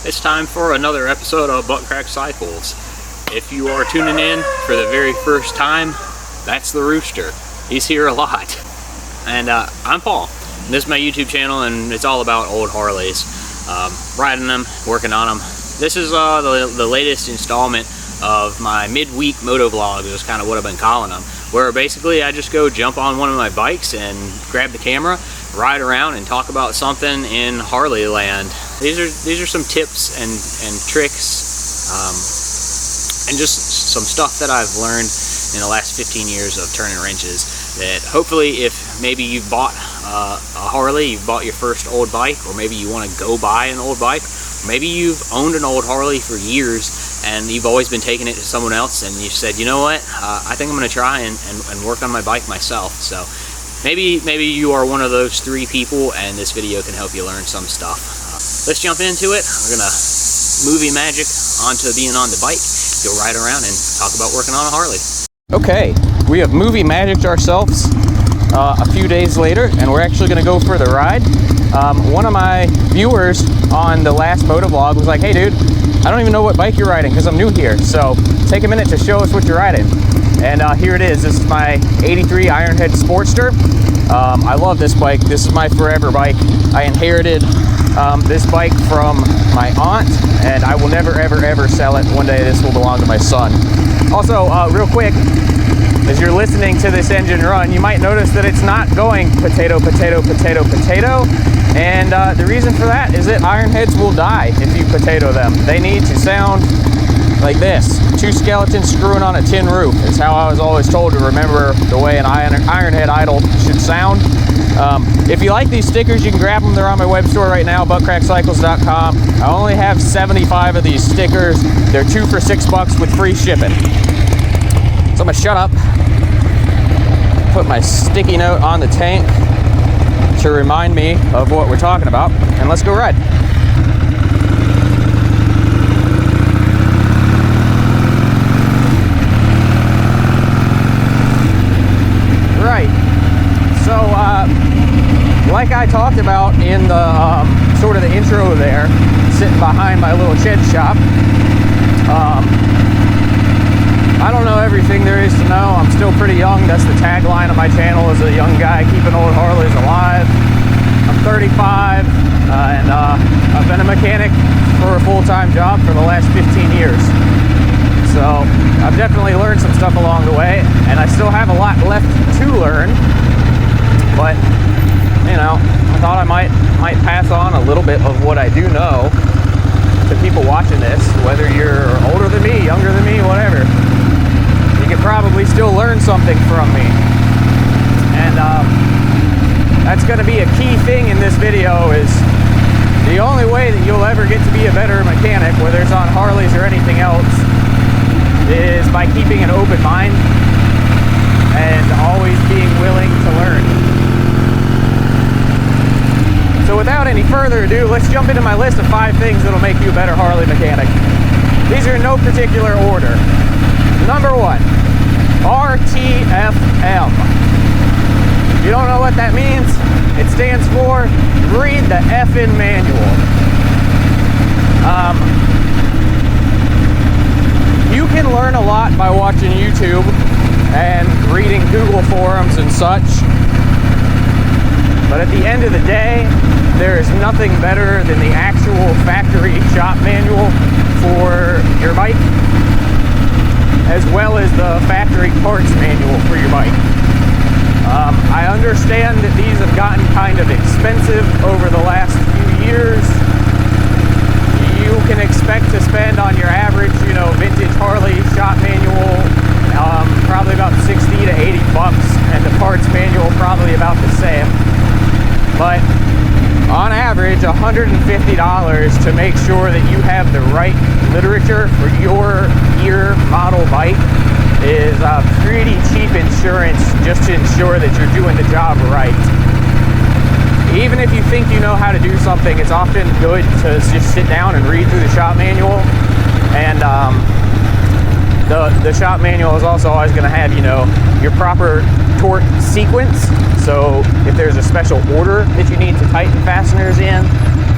It's time for another episode of Butt Crack Cycles. If you are tuning in for the very first time, that's the rooster. He's here a lot. And I'm Paul. This is my YouTube channel, and it's all about old Harleys. Riding them, working on them. This is the latest installment of my midweek motovlog, is kind of what I've been calling them, where basically I just go jump on one of my bikes and grab the camera, ride around and talk about something in Harley land. These are some tips and tricks and just some stuff that I've learned in the last 15 years of turning wrenches, that hopefully, if maybe you've bought a Harley, you've bought your first old bike, or maybe you want to go buy an old bike, maybe you've owned an old Harley for years and you've always been taking it to someone else, and you said, you know what, I think I'm going to try and work on my bike myself. So maybe you are one of those 3 people, and this video can help you learn some stuff. Let's jump into it. We're going to movie magic onto being on the bike, go ride around and talk about working on a Harley. Okay, we have movie magicked ourselves a few days later, and we're actually going to go for the ride. One of my viewers on the last motovlog was like, hey dude, I don't even know what bike you're riding because I'm new here, so take a minute to show us what you're riding. And here it is. This is my 83 Ironhead Sportster. I love this bike. This is my forever bike. I inherited this bike from my aunt, and I will never ever sell it. One day this will belong to my son. Also, real quick, as you're listening to this engine run, you might notice that it's not going potato, potato, potato, potato. And the reason for that is that Ironheads will die if you potato them. They need to sound like this. 2 skeletons screwing on a tin roof is how I was always told to remember the way an Ironhead idle should sound. If you like these stickers, you can grab them. They're on my web store right now, buttcrackcycles.com. I only have 75 of these stickers. They're 2 for $6 with free shipping. So I'm gonna shut up, put my sticky note on the tank to remind me of what we're talking about, and let's go ride. Right, so like I talked about in the sort of the intro there, sitting behind my little shed shop, I don't know everything there is to know. I'm still pretty young. That's the tagline of my channel, is a young guy keeping old Harleys alive. I'm 35, and I've been a mechanic for a full-time job for the last 15 years. So I've definitely learned some stuff along the way, and I still have a lot left to learn. But, you know, I thought I might pass on a little bit of what I do know to people watching this, whether you're older than me, younger than me, whatever. You could probably still learn something from me. And that's going to be a key thing in this video, is the only way that you'll ever get to be a better mechanic, whether it's on Harleys or anything else, is by keeping an open mind and always being willing to learn. So without any further ado, let's jump into my list of 5 things that'll make you a better Harley mechanic. These are in no particular order. Number 1, RTFM. If you don't know what that means, it stands for read the effing manual. You can learn a lot by watching YouTube and reading Google forums and such. But at the end of the day, there is nothing better than the actual factory shop manual for your bike, as well as the factory parts manual for your bike. I understand that these have gotten kind of expensive over the last few years. You can expect to spend on your average, you know, vintage Harley shop manual, probably about 60 to 80 bucks, and the parts manual probably about the same. But on average, $150 to make sure that you have the right literature for your year model bike is pretty cheap insurance, just to ensure that you're doing the job right. Even if you think you know how to do something, it's often good to just sit down and read through the shop manual. And the shop manual is also always going to have, you know, your proper torque sequence. So if there's a special order that you need to tighten fasteners in,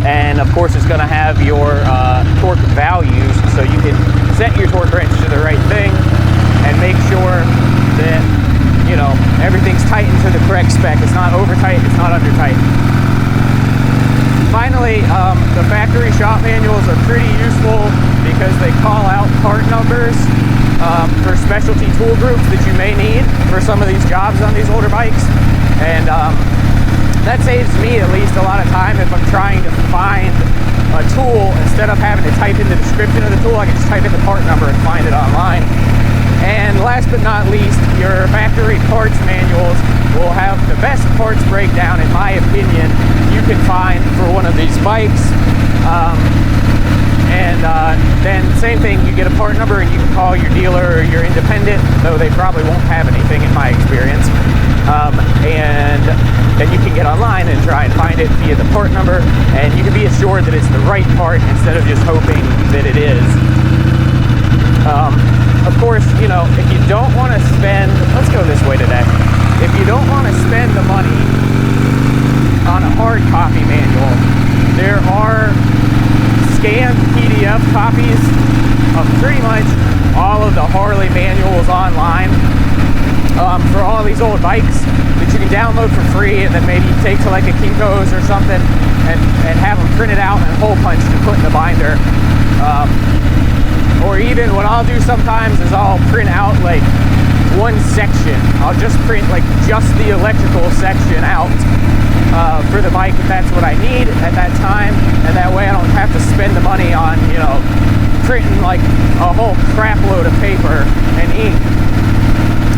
and of course it's going to have your values so you can set your torque wrench to the right thing and make sure that, you know, everything's tightened to the correct spec. It's not over tight, it's not under tight. Finally, the factory shop manuals are pretty useful because they call out part numbers for specialty tool groups that you may need for some of these jobs on these older bikes. And that saves me at least a lot of time if I'm trying to find a tool. Instead of having to type in the description of the tool, I can just type in the part number and find it online. And last but not least, your factory parts manuals will have the best parts breakdown, in my opinion, you can find for one of these bikes. Then same thing, you get a part number and you can call your dealer or your independent, though they probably won't have anything in my experience. And then you can get online and try and find it via the part number, and you can be assured that it's the right part instead of just hoping that it is. Of course, you know, if you don't want to spend, let's go this way today. If you don't want to spend the money on a hard copy manual, there are scanned PDF copies of pretty much all of the Harley manuals online for all these old bikes that you can download for free, and then maybe take to like a Kinko's or something and have them printed out and hole punched and put in the binder. Or even what I'll do sometimes is I'll print out like one section. I'll just print like just the electrical section out for the bike if that's what I need at that time, and that way I don't have to spend the money on, you know, printing like a whole crap load of paper and ink.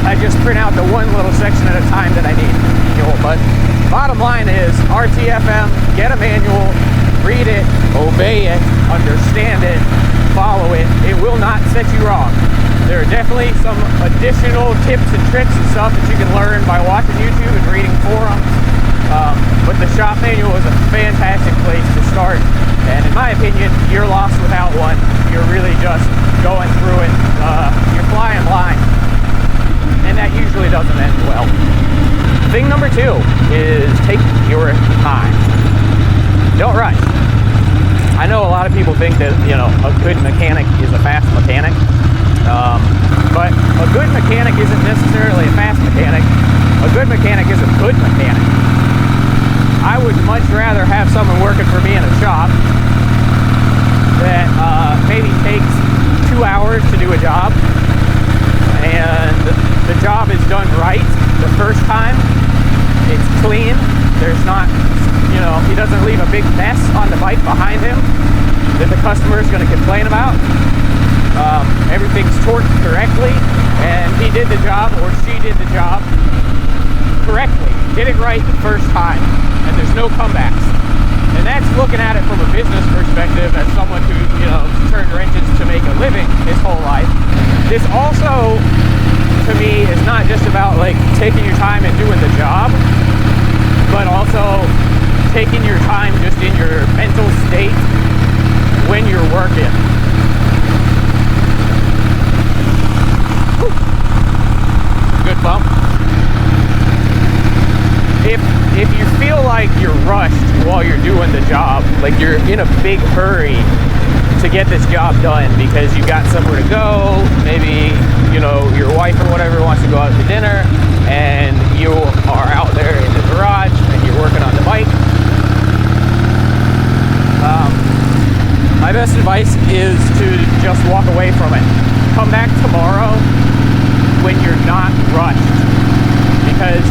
I just print out the one little section at a time that I need. You know, but bottom line is RTFM, get a manual, read it, obey it, understand it, follow it. It will not set you wrong. There are definitely some additional tips and tricks and stuff that you can learn by watching YouTube and reading forums. But the shop manual is a fantastic place to start. And in my opinion, you're lost without one. You're really just going through it. You're flying blind. And that usually doesn't end well. Thing number 2 is take your time. Don't rush. I know a lot of people think that, you know, a good mechanic is a fast mechanic. But a good mechanic isn't necessarily a fast mechanic. A good mechanic is a good mechanic. I would much rather have someone working for me in a shop that maybe takes 2 hours to do a job, and the job is done right the first time. It's clean. There's not, you know, he doesn't leave a big mess on the bike behind him that the customer is going to complain about. Everything's torqued correctly, and he did the job, or she did the job correctly. Did it right the first time, and there's no comebacks. And that's looking at it from a business perspective as someone who, you know, turned wrenches to make a living his whole life. This also, to me, is not just about like taking your time and doing the job, but also taking your time just in your mental state when you're working. Whew. Good bump. If you feel like you're rushed while you're doing the job, like you're in a big hurry to get this job done because you got somewhere to go, maybe, you know, your wife or whatever wants to go out to dinner, and you are out there in the garage and you're working on the bike, my best advice is to just walk away from it. Come back tomorrow when you're not rushed, because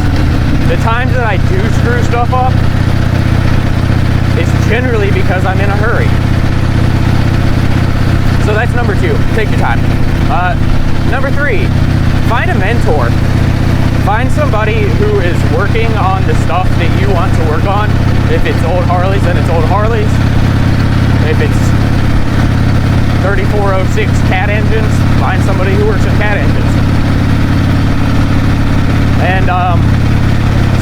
the times that I do screw stuff up, it's generally because I'm in a hurry. So that's number 2, take your time. Number 3, find a mentor. Find somebody who is working on the stuff that you want to work on. If it's old Harleys, then it's old Harleys. If it's 3406 cat engines, find somebody who works on cat engines. And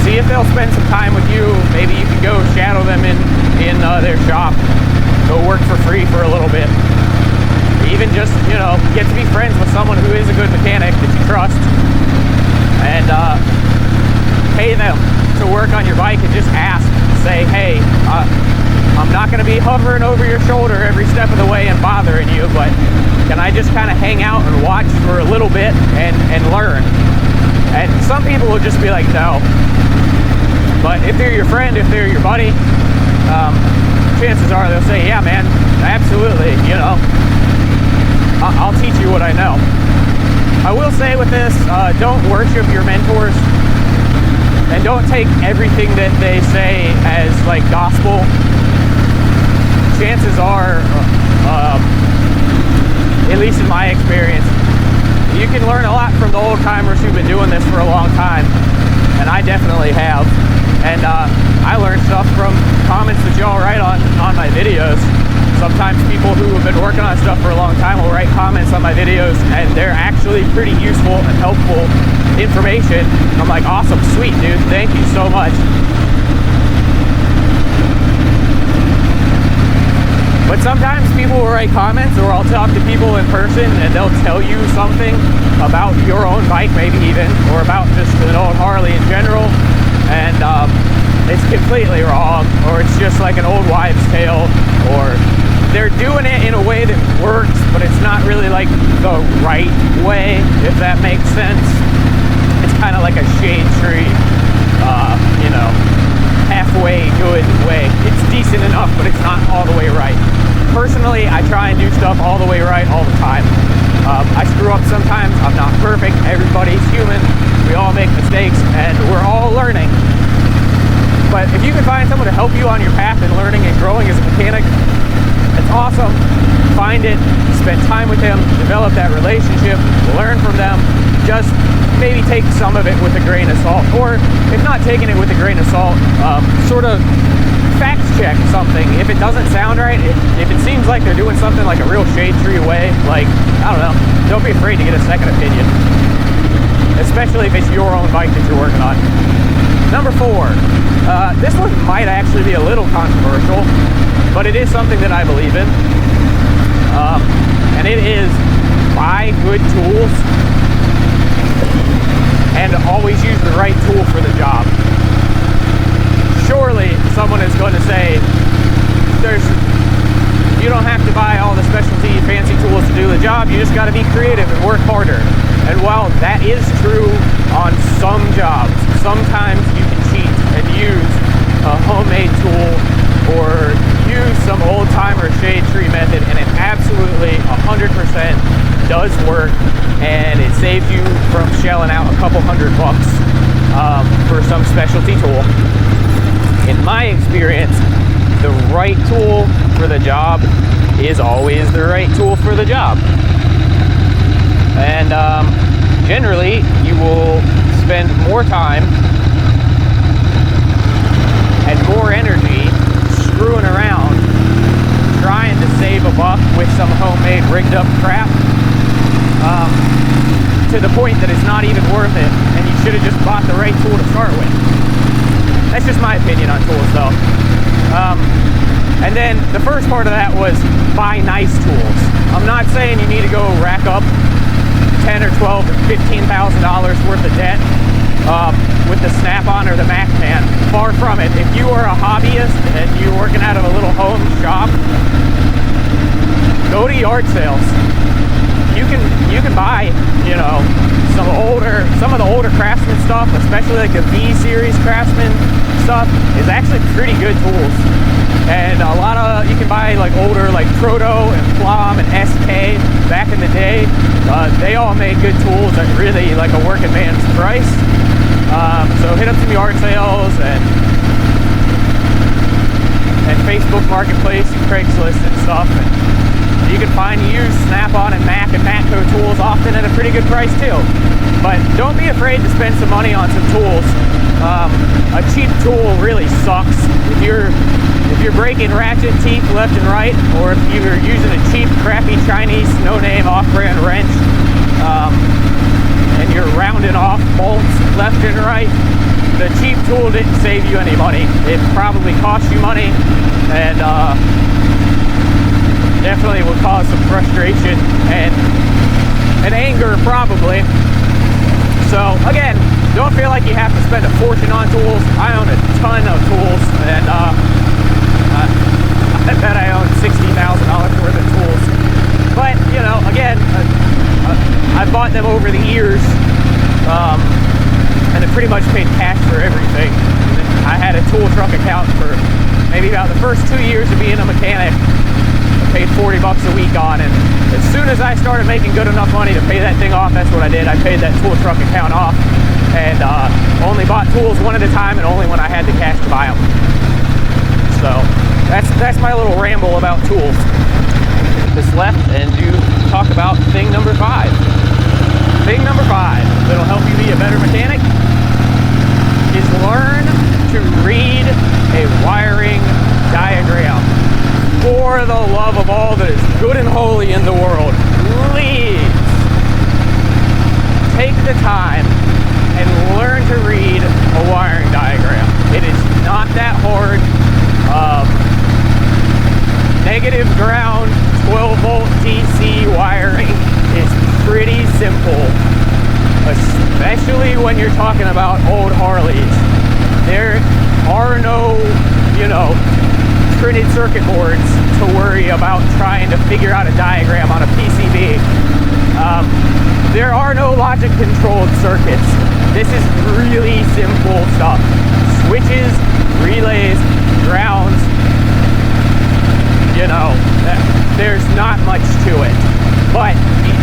see if they'll spend some time with you. Maybe you can go shadow them in their shop. Go work for free for a little bit. Even just, you know, get to be friends with someone who is a good mechanic that you trust, and pay them to work on your bike, and just ask, say, hey, I'm not going to be hovering over your shoulder every step of the way and bothering you, but can I just kind of hang out and watch for a little bit and learn? And some people will just be like, no. But if they're your friend, if they're your buddy, chances are they'll say, yeah, man, absolutely, you know, I'll teach you what I know. I will say with this, don't worship your mentors, and don't take everything that they say as like gospel. Chances are, at least in my experience, you can learn a lot from the old timers who've been doing this for a long time, and I definitely have. And I learned stuff from comments that y'all write on my videos. Sometimes people who have been working on stuff for a long time will write comments on my videos, and they're actually pretty useful and helpful information. I'm like, awesome, sweet, dude, thank you so much. But sometimes people will write comments, or I'll talk to people in person and they'll tell you something about your own bike, maybe even, or about just an old Harley in general, and it's completely wrong, or it's just like an old wives' tale, or they're doing it in a way that works, but it's not really like the right way, if that makes sense. It's kind of like a shade tree, you know, halfway good way. It's decent enough, but it's not all the way right. Personally, I try and do stuff all the way right all the time. I screw up sometimes. I'm not perfect. Everybody's human. We all make mistakes, and we're all learning. But if you can find someone to help you on your path in learning and growing as a mechanic, it's awesome. Find it, spend time with them, develop that relationship, learn from them. Just maybe take some of it with a grain of salt, or if not taking it with a grain of salt, sort of fact check something. If it doesn't sound right, if it seems like they're doing something like a real shade tree way, like, I don't know, don't be afraid to get a second opinion, especially if it's your own bike that you're working on. Number 4, this one might actually be a little controversial, but it is something that I believe in, and it is buy good tools and always use the right tool for the job. Surely someone is going to say you don't have to buy all the specialty fancy tools to do the job, you just got to be creative and work harder. And while that is true on some jobs, sometimes you can cheat and use a homemade tool or use some old-timer shade tree method, and it absolutely 100% does work, and it saves you from shelling out a couple $100 for some specialty tool. In my experience, the right tool for the job is always the right tool for the job. And generally, you will spend more time and more energy screwing around trying to save a buck with some homemade rigged up crap, to the point that it's not even worth it, and you should have just bought the right tool to start with. That's just my opinion on tools, though. And then the first part of that was buy nice tools. I'm not saying you need to go rack up $10 or $12 or $15,000 worth of debt with the Snap-on or the Mac-Man. Far from it. If you are a hobbyist and you're working out of a little home shop, go to yard sales. You can buy, you know, some of the older Craftsman stuff, especially like the V series Craftsman stuff, is actually pretty good tools. And a lot of, you can buy like older like Proto and Flom and SK back in the day. They all made good tools at really like a working man's price. So hit up some yard sales and Facebook Marketplace and Craigslist and stuff. And you can find used Snap-on and Mac and Matco tools often at a pretty good price too. But don't be afraid to spend some money on some tools. A cheap tool really sucks. If you're breaking ratchet teeth left and right, or if you're using a cheap, crappy Chinese, no-name, off-brand wrench, and you're rounding off bolts left and right, the cheap tool didn't save you any money. It probably cost you money, and definitely will cause some frustration and anger, probably. So again, don't feel like you have to spend a fortune on tools. I own a ton of tools, and I bet I own $60,000 worth of tools. But, you know, again, I bought them over the years, and I pretty much paid cash for everything. I had a tool truck account for maybe about the first 2 years of being a mechanic. I paid $40 a week on, and as soon as I started making good enough money to pay that thing off, that's what I did. I paid that tool truck account off, and only bought tools one at a time, and only when I had the cash to buy them. So that's my little ramble about tools. This left and do talk about thing number 5. Thing number 5 that'll help you be a better mechanic is learn to read a wiring diagram. For the love of all that is good and holy in the world, please take the time and learn to read a wiring diagram. It is not that hard. Negative ground, 12-volt DC wiring is pretty simple, especially when you're talking about old Harleys. There are no, you know, printed circuit boards to worry about trying to figure out a diagram on a PCB. There are no logic controlled circuits. This is really simple stuff. Switches, relays, grounds, you know, there's not much to it. But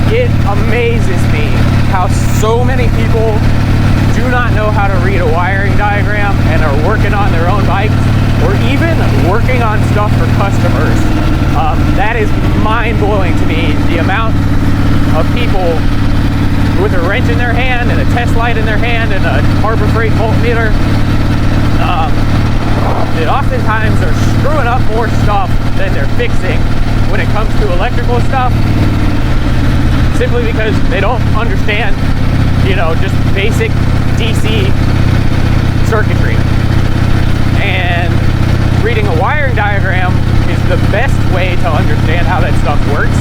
it amazes me how so many people do not know how to read a wiring diagram and are working on their own bikes, or even working on stuff for customers. That is mind-blowing to me, the amount of people with a wrench in their hand and a test light in their hand and a Harbor Freight voltmeter that oftentimes are screwing up more stuff than they're fixing when it comes to electrical stuff, simply because they don't understand, you know, just basic DC circuitry. And reading a wiring diagram is the best way to understand how that stuff works.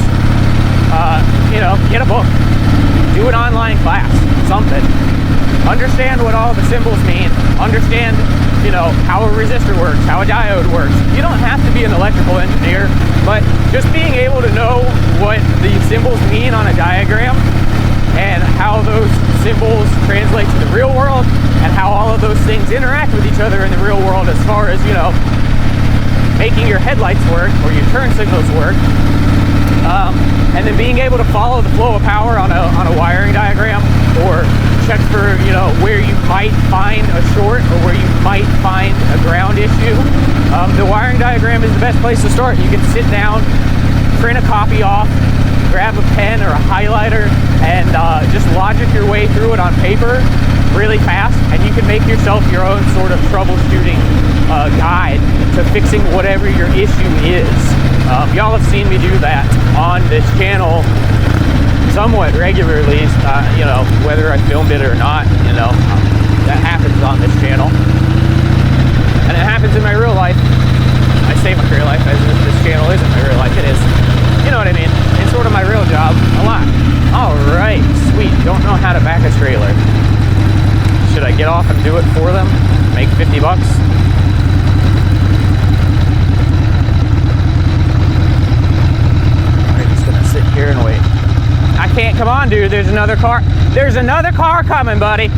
You know, get a book, do an online class, something. Understand what all the symbols mean. Understand, you know, how a resistor works, how a diode works. You don't have to be an electrical engineer, but just being able to know what the symbols mean on a diagram and how those symbols translate to the real world and how all of those things interact with each other in the real world, as far as, you know, making your headlights work or your turn signals work. And then being able to follow the flow of power on a wiring diagram, or check for, you know, where you might find a short or where you might find a ground issue. The wiring diagram is the best place to start. You can sit down, print a copy off, grab a pen or a highlighter, and just logic your way through it on paper really fast, and you can make yourself your own sort of troubleshooting guide to fixing whatever your issue is. Y'all have seen me do that on this channel somewhat regularly, you know, whether I filmed it or not, you know, that happens on this channel. And it happens in my real life. I say my real life as if this channel isn't my real life. It is. You know what I mean? It's sort of my real job a lot. Alright, sweet. Don't know how to back a trailer. Should I get off and do it for them? Make 50 bucks? Alright, just gonna sit here and wait. I can't, come on, dude. There's another car. There's another car coming, buddy.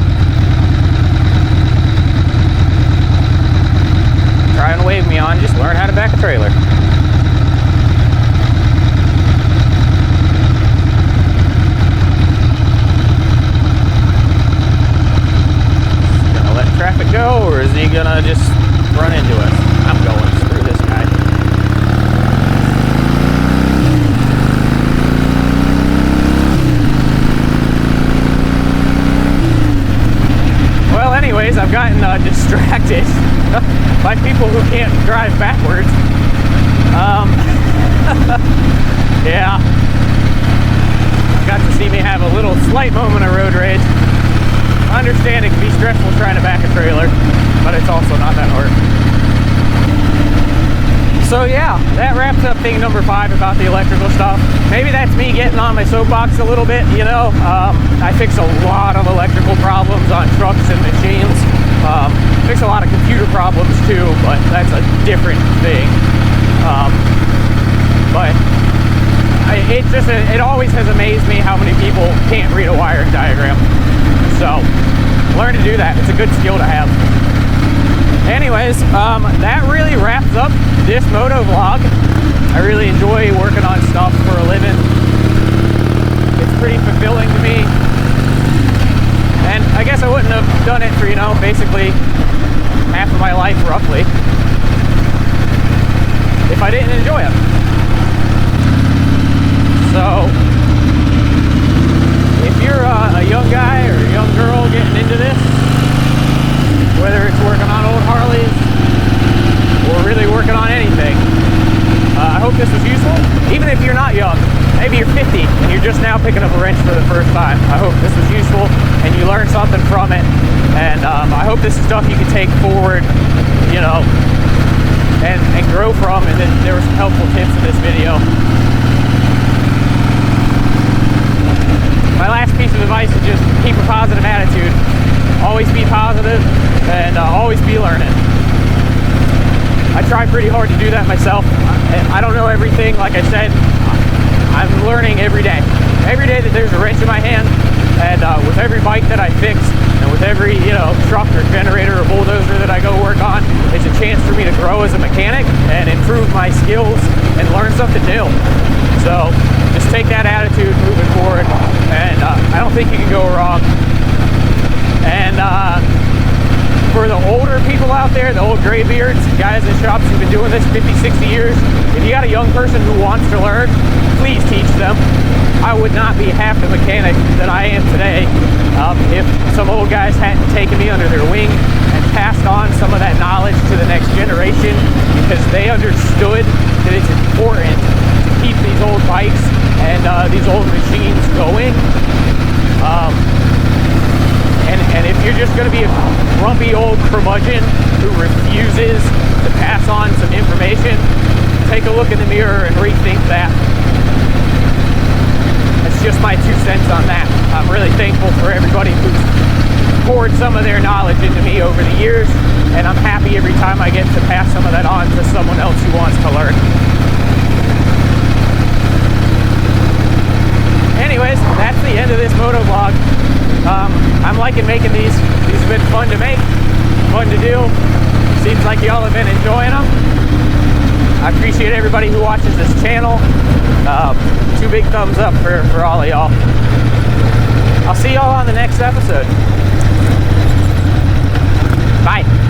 Try and wave me on. Just learn how to back a trailer. Gonna let traffic go, or is he gonna just run into us? I'm going. Screw this guy. Well, anyways, I've gotten distracted by people who can't drive backwards. Yeah. Got to see me have a little slight moment of road rage. I understand it can be stressful trying to back a trailer, but it's also not that hard. So yeah, that wraps up thing number 5 about the electrical stuff. Maybe that's me getting on my soapbox a little bit, you know. I fix a lot of electrical problems on trucks and machines. Fix a lot of computer problems too, but that's a different thing. But it always has amazed me how many people can't read a wiring diagram. So learn to do that. It's a good skill to have. Anyways, that really wraps up this moto vlog. I really enjoy working on stuff for a living. It's pretty fulfilling to me. And I guess I wouldn't have done it for, basically half of my life roughly if I didn't enjoy it. So if you're a young guy or a young girl getting into this, whether it's working on old Harleys or really working on anything, I hope this was useful. Even if you're not young, maybe you're 50 and you're just now picking up a wrench for the first time, I hope this was useful and you learned something from it. And I hope this is stuff you can take forward, and grow from, and then there were some helpful tips in this video. My last piece of advice is just keep a positive attitude. Always be positive and always be learning. I try pretty hard to do that myself. I don't know everything, like I said. I'm learning every day. Every day that there's a wrench in my hand, and with every bike that I fix, and with every truck or generator or bulldozer that I go work on, it's a chance for me to grow as a mechanic and improve my skills and learn something new. So just take that attitude moving forward, and I don't think you can go wrong. And for the older people out there, the old graybeards, guys in shops who've been doing this 50, 60 years, if you got a young person who wants to learn, please teach them. I would not be half the mechanic that I am today if some old guys hadn't taken me under their wing and passed on some of that knowledge to the next generation, because they understood that it's important to keep these old bikes and these old machines going. And if you're just going to be a grumpy old curmudgeon who refuses to pass on some information, take a look in the mirror and rethink that. That's just my 2 cents on that. I'm really thankful for everybody who's poured some of their knowledge into me over the years, and I'm happy every time I get to pass some of that on to someone else who wants to learn. Anyways, that's the end of this moto vlog. I'm liking making these. These have been fun to make, fun to do. Seems like y'all have been enjoying them. I appreciate everybody who watches this channel. 2 big thumbs up for all of y'all. I'll see y'all on the next episode. Bye.